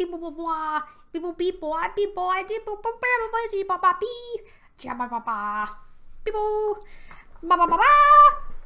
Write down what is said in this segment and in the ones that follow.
People blah blah. People people I people I did people ba ba bee. Jabba ba ba. People ba ba ba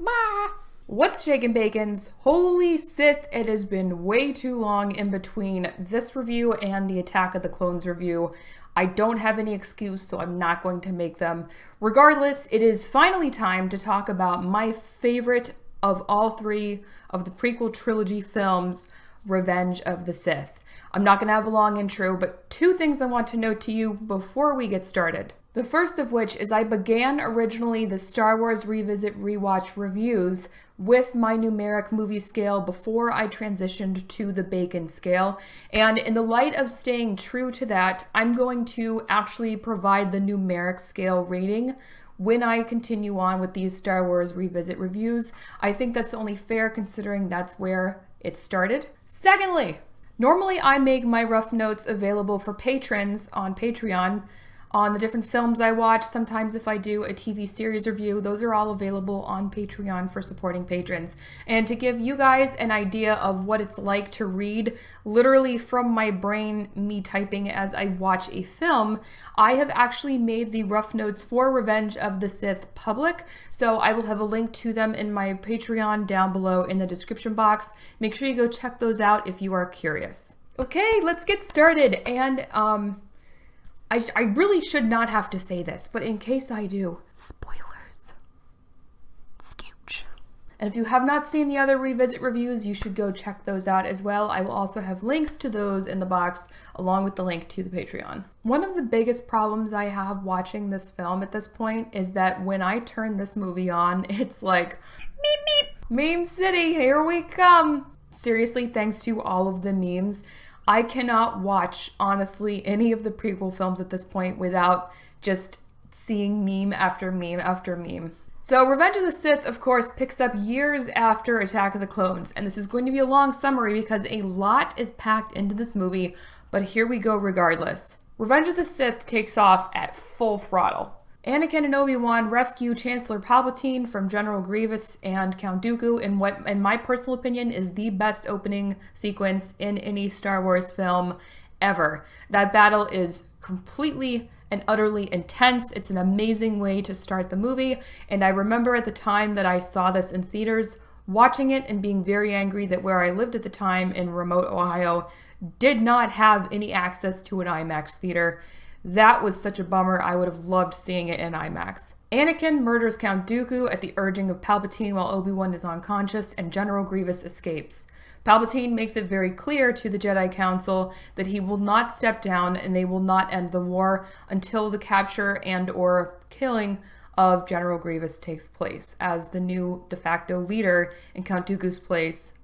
ba. What's shaking bacons? Holy Sith, it has been way too long in between this review and the Attack of the Clones review. I don't have any excuse, so I'm not going to make them. Regardless, it is finally time to talk about my favorite of all three of the prequel trilogy films, Revenge of the Sith. I'm not going to have a long intro, but two things I want to note to you before we get started. The first of which is I began originally the Star Wars Revisit Rewatch reviews with my numeric movie scale before I transitioned to the bacon scale. And in the light of staying true to that, I'm going to actually provide the numeric scale rating when I continue on with these Star Wars Revisit reviews. I think that's only fair considering that's where it started. Secondly, normally I make my rough notes available for patrons on Patreon on the different films I watch. Sometimes if I do a TV series review, those are all available on Patreon for supporting patrons. And to give you guys an idea of what it's like to read literally from my brain, me typing as I watch a film, I have actually made the rough notes for Revenge of the Sith public. So I will have a link to them in my Patreon down below in the description box. Make sure you go check those out if you are curious. Okay, let's get started. And I really should not have to say this, but in case I do, spoilers. Scooch. And if you have not seen the other Revisit reviews, you should go check those out as well. I will also have links to those in the box, along with the link to the Patreon. One of the biggest problems I have watching this film at this point is that when I turn this movie on, it's like, meep, meep, meme city, here we come. Seriously, thanks to all of the memes, I cannot watch, honestly, any of the prequel films at this point without just seeing meme after meme after meme. So Revenge of the Sith, of course, picks up years after Attack of the Clones, and this is going to be a long summary because a lot is packed into this movie, but here we go regardless. Revenge of the Sith takes off at full throttle. Anakin and Obi-Wan rescue Chancellor Palpatine from General Grievous and Count Dooku in what, in my personal opinion, is the best opening sequence in any Star Wars film ever. That battle is completely and utterly intense. It's an amazing way to start the movie, and I remember at the time that I saw this in theaters, watching it and being very angry that where I lived at the time in remote Ohio did not have any access to an IMAX theater. That was such a bummer. I would have loved seeing it in IMAX. Anakin murders Count Dooku at the urging of Palpatine while Obi-Wan is unconscious, and General Grievous escapes. Palpatine makes it very clear to the Jedi Council that he will not step down and they will not end the war until the capture and or killing of General Grievous takes place as the new de facto leader in Count Dooku's place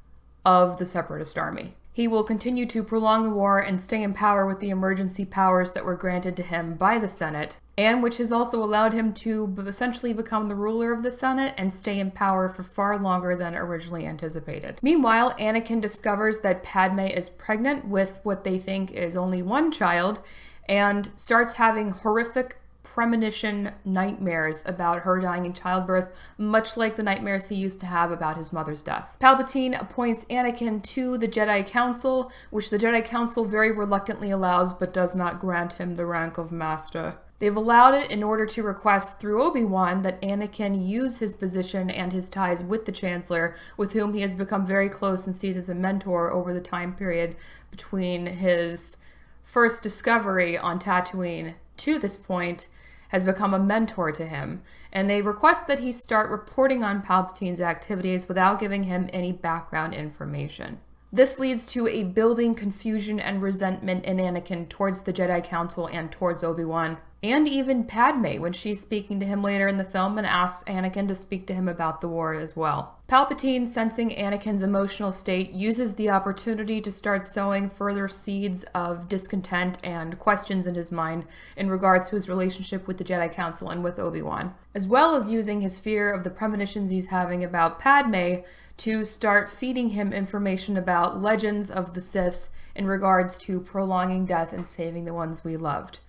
of the Separatist army. He will continue to prolong the war and stay in power with the emergency powers that were granted to him by the Senate, and which has also allowed him to essentially become the ruler of the Senate and stay in power for far longer than originally anticipated. Meanwhile, Anakin discovers that Padme is pregnant with what they think is only one child and starts having horrific premonition nightmares about her dying in childbirth, much like the nightmares he used to have about his mother's death. Palpatine appoints Anakin to the Jedi Council, which the Jedi Council very reluctantly allows but does not grant him the rank of Master. They've allowed it in order to request through Obi-Wan that Anakin use his position and his ties with the Chancellor, with whom he has become very close and sees as a mentor over the time period between his first discovery on Tatooine to this point, has become a mentor to him, and they request that he start reporting on Palpatine's activities without giving him any background information. This leads to a building confusion and resentment in Anakin towards the Jedi Council and towards Obi-Wan, and even Padme when she's speaking to him later in the film and asks Anakin to speak to him about the war as well. Palpatine, sensing Anakin's emotional state, uses the opportunity to start sowing further seeds of discontent and questions in his mind in regards to his relationship with the Jedi Council and with Obi-Wan, as well as using his fear of the premonitions he's having about Padme to start feeding him information about legends of the Sith in regards to prolonging death and saving the ones we loved.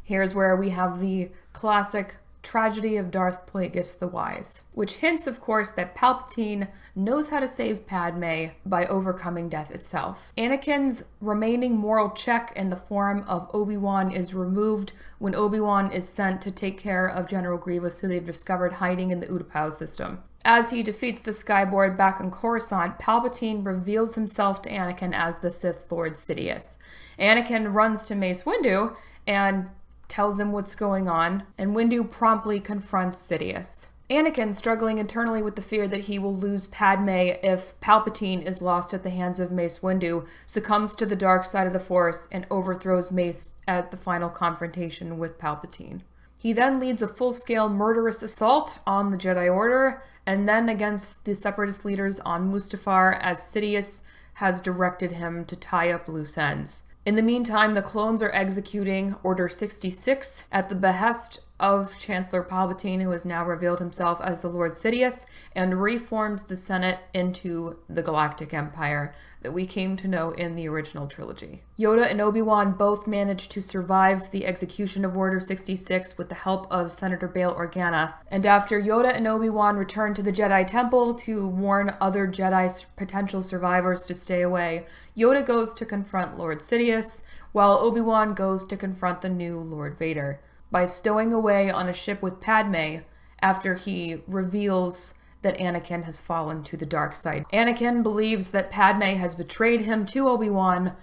Here's where we have the classic Tragedy of Darth Plagueis the Wise, which hints, of course, that Palpatine knows how to save Padme by overcoming death itself. Anakin's remaining moral check in the form of Obi-Wan is removed when Obi-Wan is sent to take care of General Grievous, who they've discovered hiding in the Utapau system. As he defeats the Skyboard back in Coruscant, Palpatine reveals himself to Anakin as the Sith Lord Sidious. Anakin runs to Mace Windu and tells him what's going on, and Windu promptly confronts Sidious. Anakin, struggling internally with the fear that he will lose Padme if Palpatine is lost at the hands of Mace Windu, succumbs to the dark side of the Force and overthrows Mace at the final confrontation with Palpatine. He then leads a full-scale murderous assault on the Jedi Order, and then against the Separatist leaders on Mustafar, as Sidious has directed him to tie up loose ends. In the meantime, the clones are executing Order 66 at the behest of Chancellor Palpatine, who has now revealed himself as the Lord Sidious, and reforms the Senate into the Galactic Empire that we came to know in the original trilogy. Yoda and Obi-Wan both managed to survive the execution of Order 66 with the help of Senator Bail Organa, and after Yoda and Obi-Wan return to the Jedi Temple to warn other Jedi potential survivors to stay away, Yoda goes to confront Lord Sidious, while Obi-Wan goes to confront the new Lord Vader by stowing away on a ship with Padme after he reveals that Anakin has fallen to the dark side. Anakin believes that Padme has betrayed him to Obi-Wan,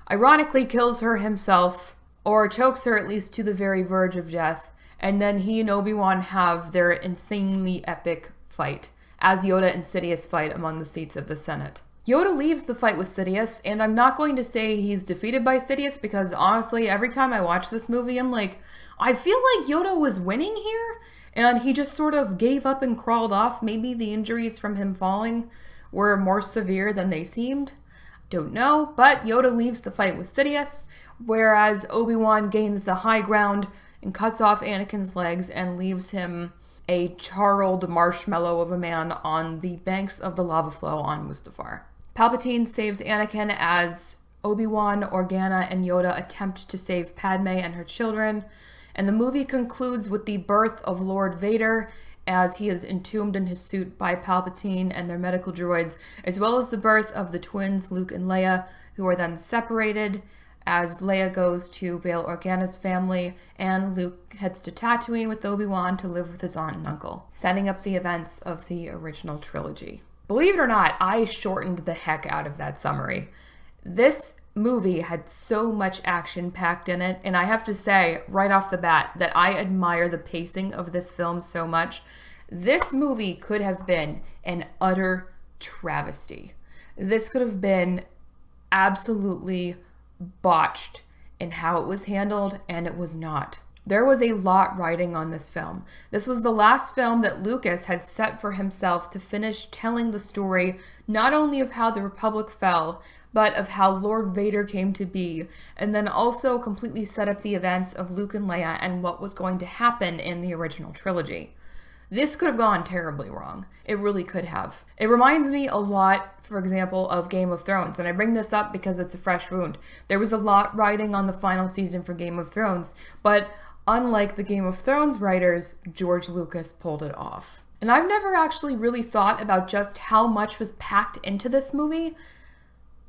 ironically kills her himself, or chokes her at least to the very verge of death, and then he and Obi-Wan have their insanely epic fight, as Yoda and Sidious fight among the seats of the Senate. Yoda leaves the fight with Sidious, and I'm not going to say he's defeated by Sidious, because honestly, every time I watch this movie, I'm like, I feel like Yoda was winning here, and he just sort of gave up and crawled off. Maybe the injuries from him falling were more severe than they seemed. Don't know, but Yoda leaves the fight with Sidious, whereas Obi-Wan gains the high ground and cuts off Anakin's legs and leaves him a charred marshmallow of a man on the banks of the lava flow on Mustafar. Palpatine saves Anakin as Obi-Wan, Organa, and Yoda attempt to save Padme and her children, and the movie concludes with the birth of Lord Vader as he is entombed in his suit by Palpatine and their medical droids, as well as the birth of the twins Luke and Leia, who are then separated as Leia goes to Bail Organa's family and Luke heads to Tatooine with Obi-Wan to live with his aunt and uncle, setting up the events of the original trilogy. Believe it or not, I shortened the heck out of that summary. This movie had so much action packed in it, and I have to say right off the bat that I admire the pacing of this film so much. This movie could have been an utter travesty. This could have been absolutely botched in how it was handled, and it was not. There was a lot riding on this film. This was the last film that Lucas had set for himself to finish telling the story not only of how the Republic fell, but of how Lord Vader came to be, and then also completely set up the events of Luke and Leia and what was going to happen in the original trilogy. This could have gone terribly wrong. It really could have. It reminds me a lot, for example, of Game of Thrones, and I bring this up because it's a fresh wound. There was a lot riding on the final season for Game of Thrones, but unlike the Game of Thrones writers, George Lucas pulled it off. And I've never actually really thought about just how much was packed into this movie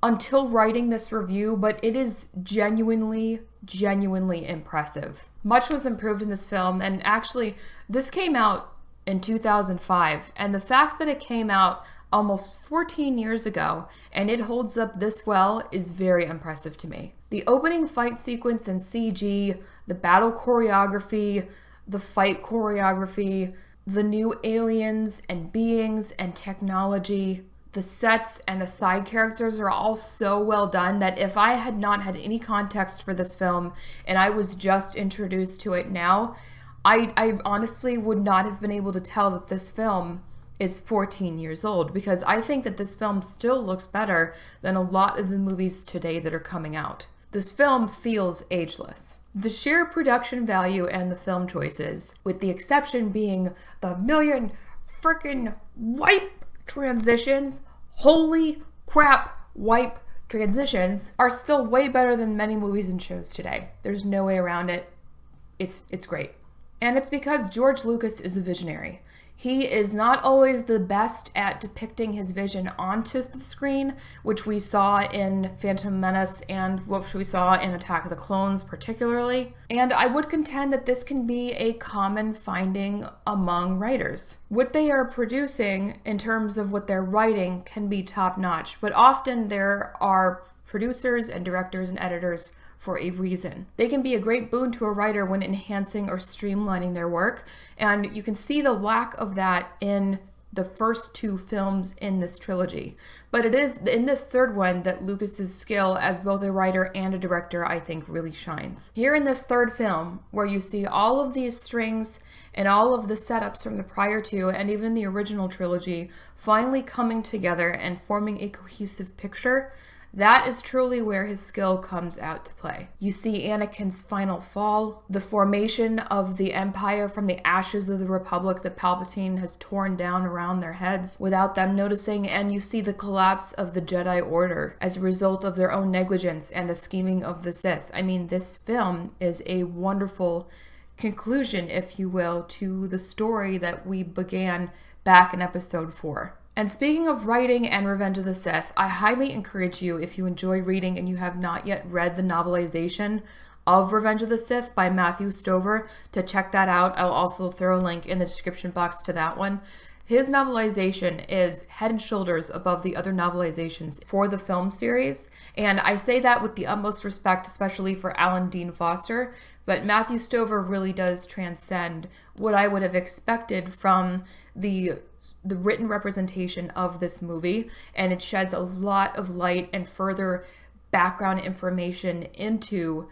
until writing this review, but it is genuinely impressive. Much was improved in this film, and actually, this came out in 2005, and the fact that it came out almost 14 years ago and it holds up this well is very impressive to me. The opening fight sequence in CG, the battle choreography, the fight choreography, the new aliens and beings and technology, the sets and the side characters are all so well done that if I had not had any context for this film and I was just introduced to it now, I honestly would not have been able to tell that this film is 14 years old, because I think that this film still looks better than a lot of the movies today that are coming out. This film feels ageless. The sheer production value and the film choices, with the exception being the million freaking wipe transitions, holy crap wipe transitions, are still way better than many movies and shows today. There's no way around it. It's great. And it's because George Lucas is a visionary. He is not always the best at depicting his vision onto the screen, which we saw in Phantom Menace and what we saw in Attack of the Clones particularly. And I would contend that this can be a common finding among writers. What they are producing in terms of what they're writing can be top-notch, but often there are producers and directors and editors for a reason. They can be a great boon to a writer when enhancing or streamlining their work, and you can see the lack of that in the first two films in this trilogy. But it is in this third one that Lucas's skill as both a writer and a director, I think, really shines. Here in this third film, where you see all of these strings and all of the setups from the prior two and even the original trilogy finally coming together and forming a cohesive picture, that is truly where his skill comes out to play. You see Anakin's final fall, the formation of the Empire from the ashes of the Republic that Palpatine has torn down around their heads without them noticing, and you see the collapse of the Jedi Order as a result of their own negligence and the scheming of the Sith. I mean, this film is a wonderful conclusion, if you will, to the story that we began back in episode 4. And speaking of writing and Revenge of the Sith, I highly encourage you, if you enjoy reading and you have not yet read the novelization of Revenge of the Sith by Matthew Stover, to check that out. I'll also throw a link in the description box to that one. His novelization is head and shoulders above the other novelizations for the film series, and I say that with the utmost respect, especially for Alan Dean Foster, but Matthew Stover really does transcend what I would have expected from the written representation of this movie, and it sheds a lot of light and further background information into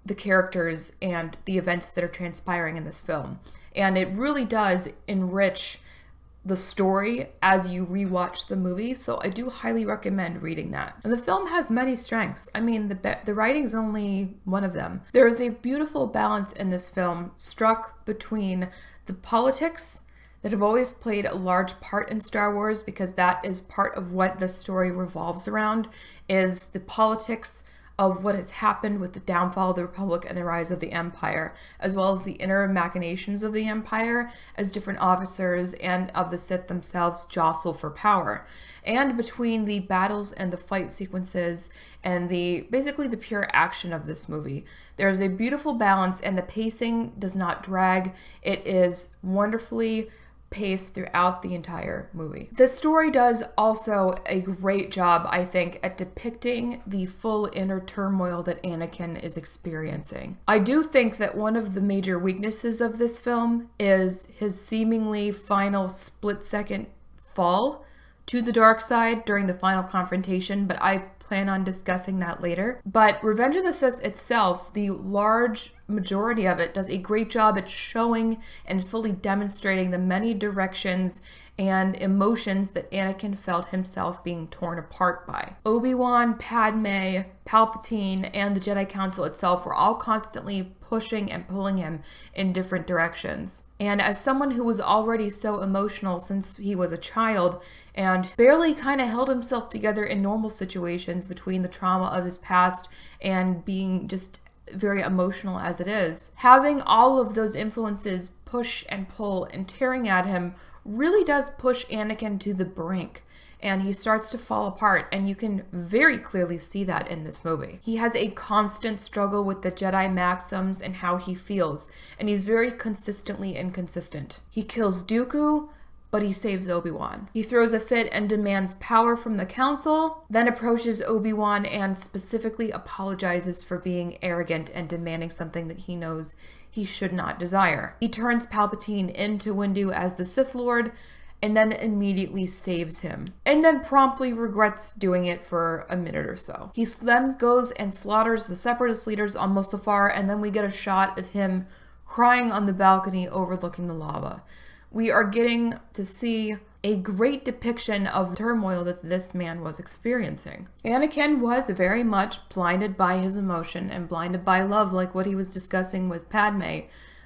the characters and the events that are transpiring in this film. And it really does enrich the story as you rewatch the movie, so I do highly recommend reading that. And the film has many strengths. I mean, the writing's only one of them. There is a beautiful balance in this film struck between the politics that have always played a large part in Star Wars, because that is part of what the story revolves around, is the politics of what has happened with the downfall of the Republic and the rise of the Empire, as well as the inner machinations of the Empire as different officers and of the Sith themselves jostle for power. And between the battles and the fight sequences and basically the pure action of this movie, there's a beautiful balance, and the pacing does not drag. It is wonderfully paced throughout the entire movie. The story does also a great job, I think, at depicting the full inner turmoil that Anakin is experiencing. I do think that one of the major weaknesses of this film is his seemingly final split-second fall to the dark side during the final confrontation, but I plan on discussing that later. But Revenge of the Sith itself, the large majority of it, does a great job at showing and fully demonstrating the many directions and emotions that Anakin felt himself being torn apart by. Obi-Wan, Padme, Palpatine, and the Jedi Council itself were all constantly pushing and pulling him in different directions. And as someone who was already so emotional since he was a child and barely kind of held himself together in normal situations between the trauma of his past and being just very emotional as it is, having all of those influences push and pull and tearing at him really does push Anakin to the brink, and he starts to fall apart, and you can very clearly see that in this movie. He has a constant struggle with the Jedi maxims and how he feels, and he's very consistently inconsistent. He kills Dooku, but he saves Obi-Wan. He throws a fit and demands power from the Council, then approaches Obi-Wan and specifically apologizes for being arrogant and demanding something that he knows he should not desire. He turns Palpatine into Windu as the Sith Lord, and then immediately saves him, and then promptly regrets doing it for a minute or so. He then goes and slaughters the Separatist leaders on Mustafar, and then we get a shot of him crying on the balcony overlooking the lava. We are getting to see a great depiction of the turmoil that this man was experiencing. Anakin was very much blinded by his emotion and blinded by love, like what he was discussing with Padme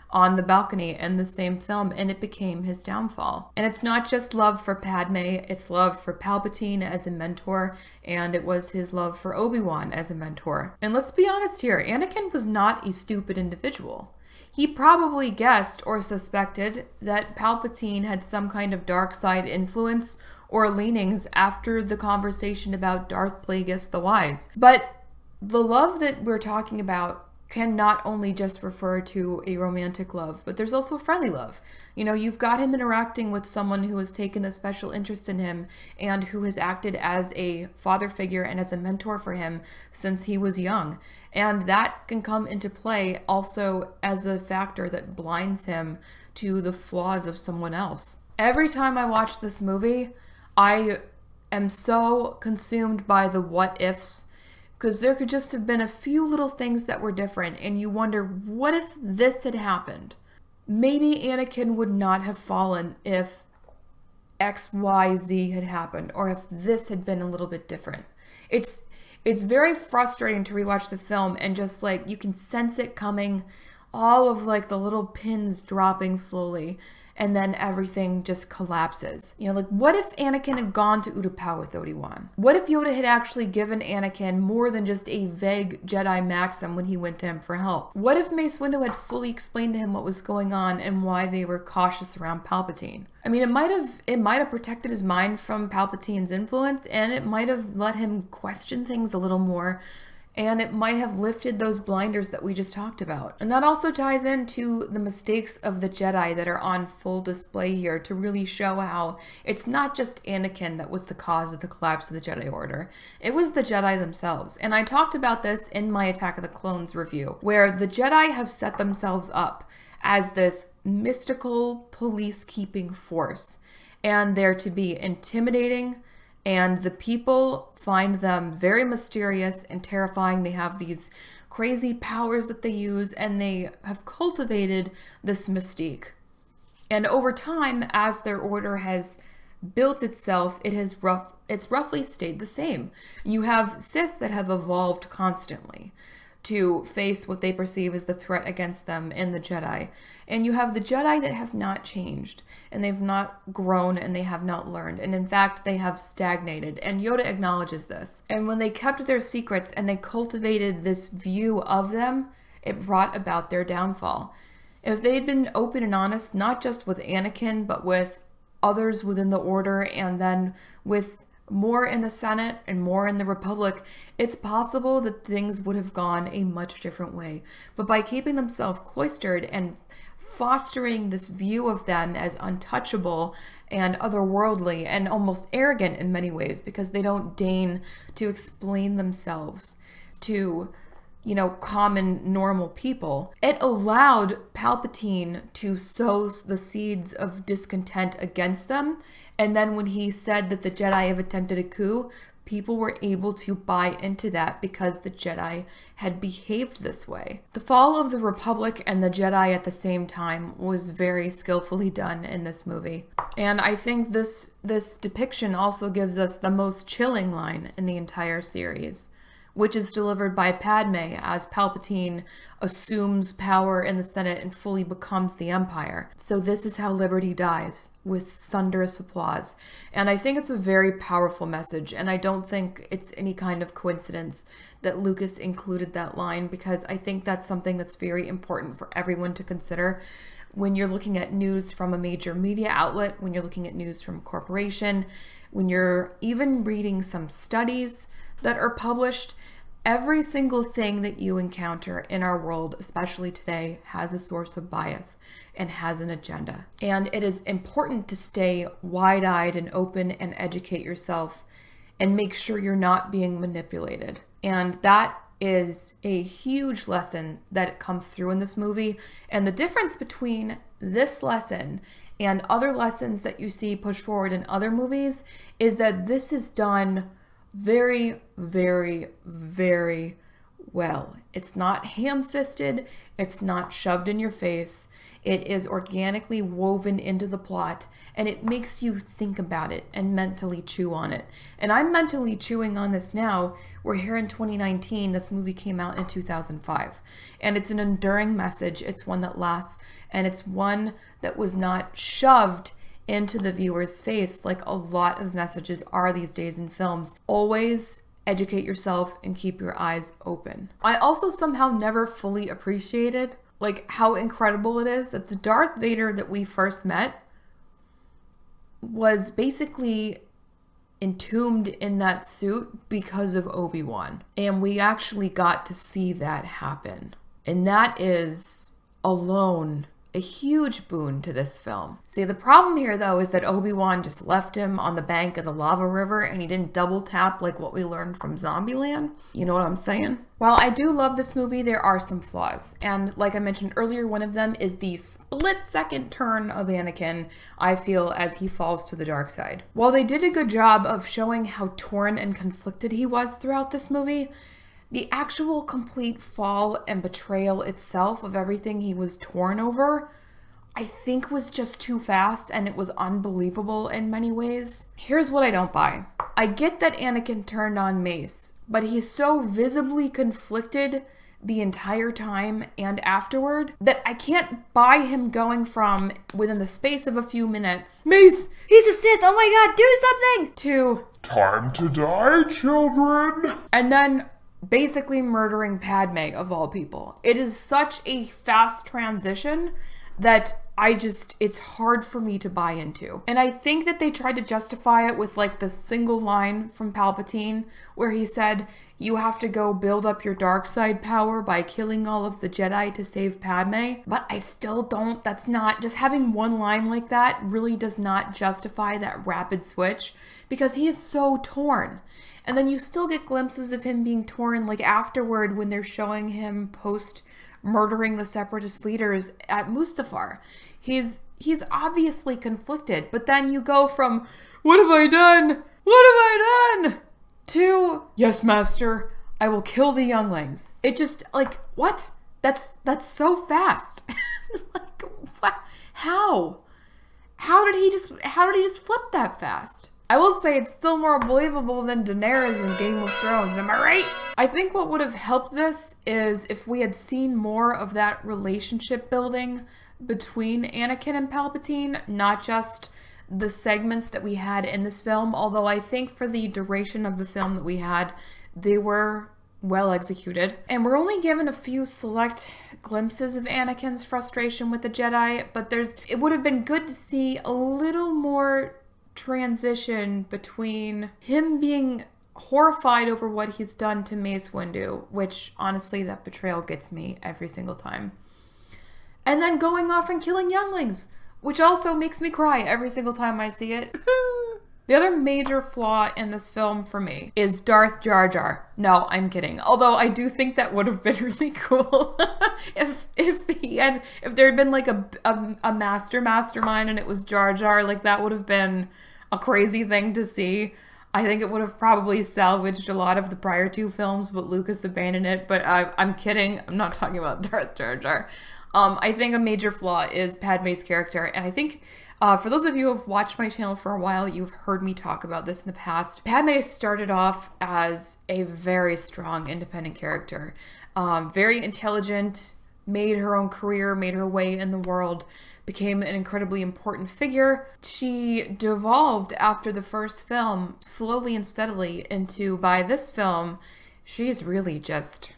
on the balcony in the same film, and it became his downfall. And it's not just love for Padme, it's love for Palpatine as a mentor, and it was his love for Obi-Wan as a mentor. And let's be honest here, Anakin was not a stupid individual. He probably guessed or suspected that Palpatine had some kind of dark side influence or leanings after the conversation about Darth Plagueis the Wise. But the love that we're talking about can not only just refer to a romantic love, but there's also a friendly love. You know, you've got him interacting with someone who has taken a special interest in him and who has acted as a father figure and as a mentor for him since he was young. And that can come into play also as a factor that blinds him to the flaws of someone else. Every time I watch this movie, I am so consumed by the what ifs, because there could just have been a few little things that were different, and you wonder, what if this had happened? Maybe Anakin would not have fallen if XYZ had happened, or if this had been a little bit different. It's very frustrating to rewatch the film and just like, you can sense it coming, all of like the little pins dropping slowly, and then everything just collapses. You know, like, what if Anakin had gone to Utapau with Obi-Wan? What if Yoda had actually given Anakin more than just a vague Jedi maxim when he went to him for help? What if Mace Windu had fully explained to him what was going on and why they were cautious around Palpatine? I mean, it might have protected his mind from Palpatine's influence, and it might have let him question things a little more, and it might have lifted those blinders that we just talked about. And that also ties into the mistakes of the Jedi that are on full display here to really show how it's not just Anakin that was the cause of the collapse of the Jedi Order. It was the Jedi themselves. And I talked about this in my Attack of the Clones review, where the Jedi have set themselves up as this mystical police-keeping force. And they're to be intimidating, and the people find them very mysterious and terrifying. They have these crazy powers that they use, and they have cultivated this mystique. And over time, as their order has built itself, it's roughly stayed the same. You have Sith that have evolved constantly to face what they perceive as the threat against them in the Jedi. And you have the Jedi that have not changed, and they've not grown, and they have not learned. And in fact, they have stagnated. And Yoda acknowledges this. And when they kept their secrets and they cultivated this view of them, it brought about their downfall. If they'd been open and honest, not just with Anakin, but with others within the Order, and then with more in the Senate and more in the Republic, it's possible that things would have gone a much different way. But by keeping themselves cloistered and fostering this view of them as untouchable and otherworldly and almost arrogant in many ways, because they don't deign to explain themselves to, you know, common normal people, it allowed Palpatine to sow the seeds of discontent against them. And then when he said that the Jedi have attempted a coup, people were able to buy into that because the Jedi had behaved this way. The fall of the Republic and the Jedi at the same time was very skillfully done in this movie. And I think this depiction also gives us the most chilling line in the entire series, which is delivered by Padme as Palpatine assumes power in the Senate and fully becomes the Empire. So this is how liberty dies, with thunderous applause. And I think it's a very powerful message, and I don't think it's any kind of coincidence that Lucas included that line, because I think that's something that's very important for everyone to consider when you're looking at news from a major media outlet, when you're looking at news from a corporation, when you're even reading some studies that are published. Every single thing that you encounter in our world, especially today, has a source of bias and has an agenda. And it is important to stay wide-eyed and open and educate yourself and make sure you're not being manipulated. And that is a huge lesson that comes through in this movie. And the difference between this lesson and other lessons that you see pushed forward in other movies is that this is done very, very, very well. It's not ham-fisted. It's not shoved in your face. It is organically woven into the plot, and it makes you think about it and mentally chew on it. And I'm mentally chewing on this now. We're here in 2019. This movie came out in 2005. And it's an enduring message. It's one that lasts, and it's one that was not shoved into the viewer's face like a lot of messages are these days in films. Always educate yourself and keep your eyes open. I also somehow never fully appreciated like how incredible it is that the Darth Vader that we first met was basically entombed in that suit because of Obi-Wan. And we actually got to see that happen. And that is alone a huge boon to this film. See, the problem here, though, is that Obi-Wan just left him on the bank of the lava river and he didn't double tap like what we learned from Zombieland. You know what I'm saying? While I do love this movie, there are some flaws. And like I mentioned earlier, one of them is the split-second turn of Anakin, I feel, as he falls to the dark side. While they did a good job of showing how torn and conflicted he was throughout this movie, the actual complete fall and betrayal itself of everything he was torn over, I think was just too fast and it was unbelievable in many ways. Here's what I don't buy. I get that Anakin turned on Mace, but he's so visibly conflicted the entire time and afterward that I can't buy him going from, within the space of a few minutes, Mace, he's a Sith, oh my god, do something, to time to die, children. And then basically murdering Padme, of all people. It is such a fast transition that it's hard for me to buy into. And I think that they tried to justify it with like the single line from Palpatine where he said, you have to go build up your dark side power by killing all of the Jedi to save Padme. But I still don't, that's not, just having one line like that really does not justify that rapid switch because he is so torn. And then you still get glimpses of him being torn like afterward when they're showing him post murdering the separatist leaders at Mustafar. He's obviously conflicted, but then you go from, what have I done? What have I done? To, yes, master, I will kill the younglings. It just, like, what? That's so fast. Like, what? How? How did he just flip that fast? I will say it's still more believable than Daenerys in Game of Thrones, am I right? I think what would have helped this is if we had seen more of that relationship building between Anakin and Palpatine, not just the segments that we had in this film, although I think for the duration of the film that we had, they were well executed. And we're only given a few select glimpses of Anakin's frustration with the Jedi, but it would have been good to see a little more transition between him being horrified over what he's done to Mace Windu, which honestly that betrayal gets me every single time, and then going off and killing younglings, which also makes me cry every single time I see it. The other major flaw in this film for me is Darth Jar Jar. No, I'm kidding. Although I do think that would have been really cool if there had been like a mastermind and it was Jar Jar, like that would have been a crazy thing to see. I think it would have probably salvaged a lot of the prior two films, but Lucas abandoned it. But I'm kidding. I'm not talking about Darth Jar Jar. I think a major flaw is Padme's character, and I think for those of you who have watched my channel for a while, you've heard me talk about this in the past. Padme started off as a very strong, independent character. Very intelligent, made her own career, made her way in the world, became an incredibly important figure. She devolved after the first film, slowly and steadily, into, by this film, she's really just...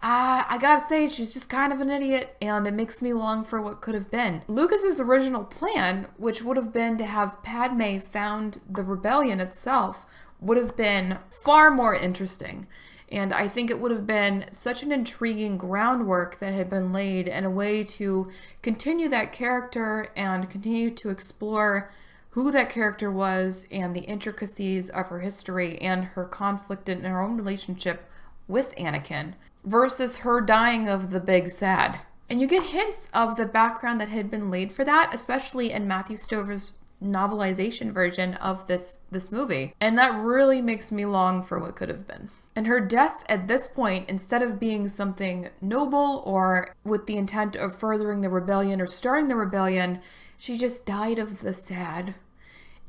I gotta say, she's just kind of an idiot, and it makes me long for what could have been. Lucas's original plan, which would have been to have Padme found the rebellion itself, would have been far more interesting. And I think it would have been such an intriguing groundwork that had been laid and a way to continue that character and continue to explore who that character was and the intricacies of her history and her conflict in her own relationship with Anakin, versus her dying of the big sad. And you get hints of the background that had been laid for that, especially in Matthew Stover's novelization version of this movie. And that really makes me long for what could have been. And her death at this point, instead of being something noble or with the intent of furthering the rebellion or starting the rebellion, she just died of the sad.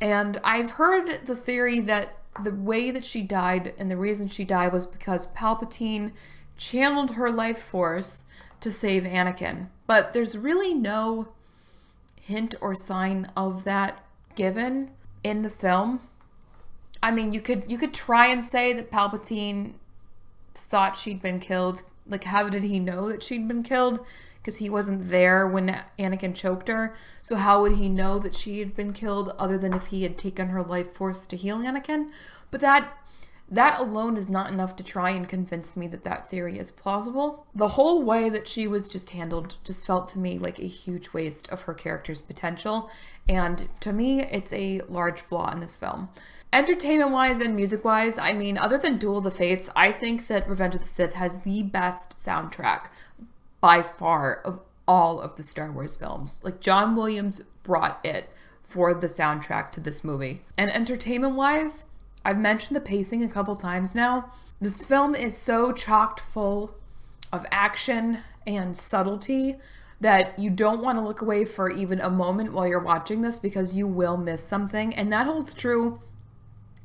And I've heard the theory that the way that she died and the reason she died was because Palpatine channeled her life force to save Anakin. But there's really no hint or sign of that given in the film. I mean, you could try and say that Palpatine thought she'd been killed Like, how did he know that she'd been killed? Because he wasn't there when Anakin choked her. So how would he know that she had been killed other than if he had taken her life force to heal Anakin? But that alone is not enough to try and convince me that that theory is plausible. The whole way that she was just handled just felt to me like a huge waste of her character's potential. And to me, it's a large flaw in this film. Entertainment-wise and music-wise, I mean, other than Duel of the Fates, I think that Revenge of the Sith has the best soundtrack by far of all of the Star Wars films. Like, John Williams brought it for the soundtrack to this movie. And entertainment-wise, I've mentioned the pacing a couple times now. This film is so chocked full of action and subtlety that you don't want to look away for even a moment while you're watching this because you will miss something. And that holds true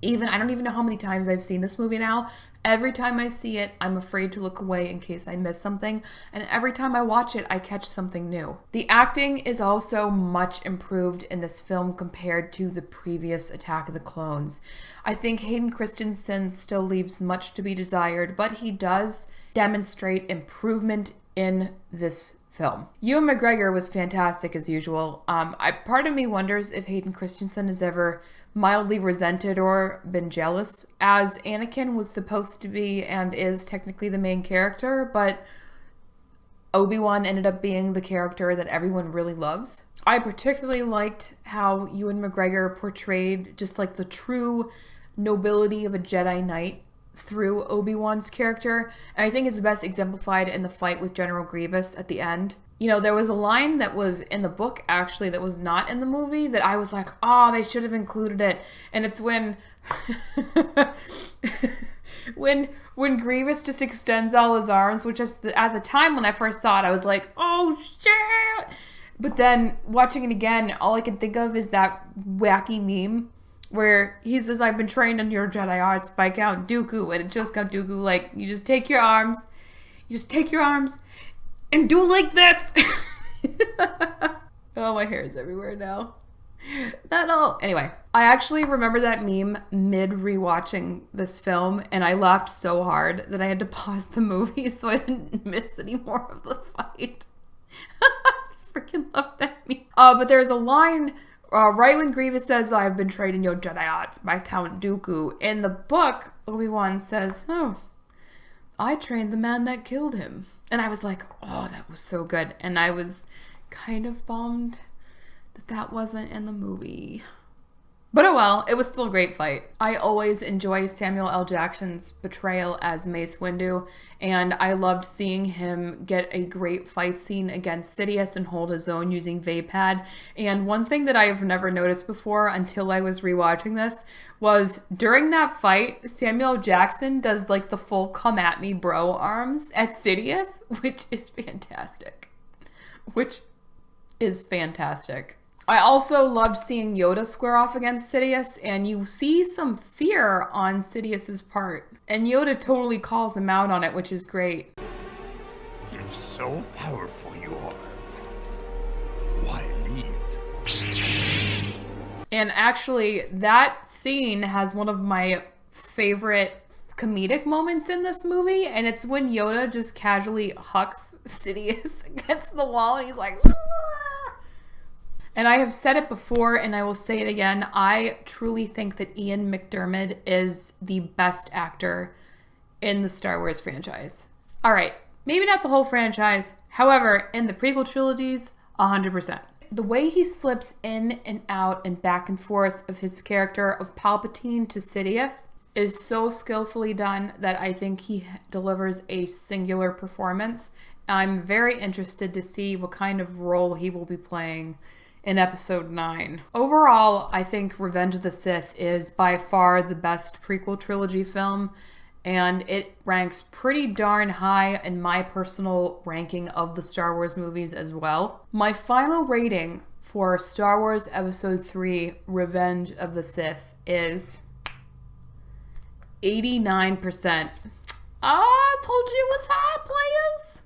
I don't even know how many times I've seen this movie now. Every time I see it, I'm afraid to look away in case I miss something. And every time I watch it, I catch something new. The acting is also much improved in this film compared to the previous Attack of the Clones. I think Hayden Christensen still leaves much to be desired, but he does demonstrate improvement in this film. Ewan McGregor was fantastic as usual. Part of me wonders if Hayden Christensen has ever mildly resented or been jealous, as Anakin was supposed to be and is technically the main character, but Obi-Wan ended up being the character that everyone really loves. I particularly liked how Ewan McGregor portrayed just like the true nobility of a Jedi Knight through Obi-Wan's character, and I think it's best exemplified in the fight with General Grievous at the end. You know, there was a line that was in the book, actually, that was not in the movie that I was like, oh, they should have included it. And it's when when Grievous just extends all his arms, which is at the time when I first saw it, I was like, oh, shit! But then watching it again, all I can think of is that wacky meme where he says, I've been trained in your Jedi arts by Count Dooku. And it shows Count Dooku, like, you just take your arms and do like this. Oh, my hair is everywhere now. Not all. Anyway, I actually remember that meme mid rewatching this film, and I laughed so hard that I had to pause the movie so I didn't miss any more of the fight. Freaking love that meme. But there's a line right when Grievous says, I've been trained in your Jedi arts by Count Dooku. In the book, Obi-Wan says, oh, I trained the man that killed him. And I was like, oh, that was so good. And I was kind of bummed that that wasn't in the movie. But oh well, it was still a great fight. I always enjoy Samuel L. Jackson's portrayal as Mace Windu, and I loved seeing him get a great fight scene against Sidious and hold his own using Vapad. And one thing that I've never noticed before until I was rewatching this was during that fight, Samuel Jackson does like the full come at me bro arms at Sidious, which is fantastic. I also loved seeing Yoda square off against Sidious, and you see some fear on Sidious's part. And Yoda totally calls him out on it, which is great. If so powerful you are, why leave? And actually, that scene has one of my favorite comedic moments in this movie, and it's when Yoda just casually hucks Sidious against the wall, and he's like... Aah! And I have said it before, and I will say it again, I truly think that Ian McDiarmid is the best actor in the Star Wars franchise. All right, maybe not the whole franchise. However, in the prequel trilogies, 100%. The way he slips in and out and back and forth of his character of Palpatine to Sidious is so skillfully done that I think he delivers a singular performance. I'm very interested to see what kind of role he will be playing in episode 9. Overall, I think Revenge of the Sith is by far the best prequel trilogy film, and it ranks pretty darn high in my personal ranking of the Star Wars movies as well. My final rating for Star Wars Episode 3 Revenge of the Sith is 89%. I told you it was high, players!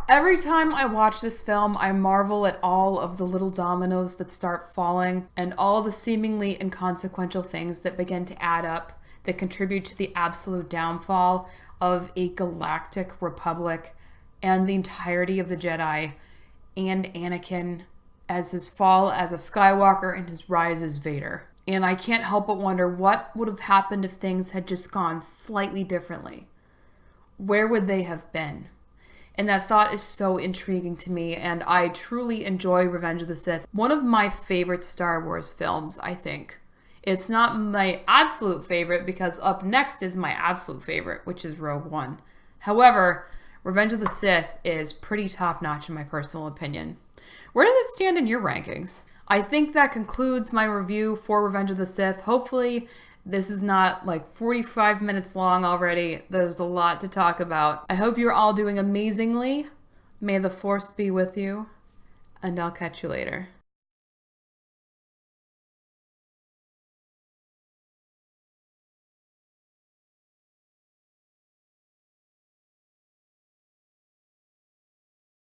Every time I watch this film, I marvel at all of the little dominoes that start falling and all the seemingly inconsequential things that begin to add up that contribute to the absolute downfall. of a galactic republic and the entirety of the Jedi and Anakin as his fall as a Skywalker and his rise as Vader. And I can't help but wonder what would have happened if things had just gone slightly differently. Where would they have been? And that thought is so intriguing to me, and I truly enjoy Revenge of the Sith. One of my favorite Star Wars films, I think. It's not my absolute favorite because up next is my absolute favorite, which is Rogue One. However, Revenge of the Sith is pretty top-notch in my personal opinion. Where does it stand in your rankings? I think that concludes my review for Revenge of the Sith. Hopefully, this is not like 45 minutes long already. There's a lot to talk about. I hope you're all doing amazingly. May the Force be with you, and I'll catch you later.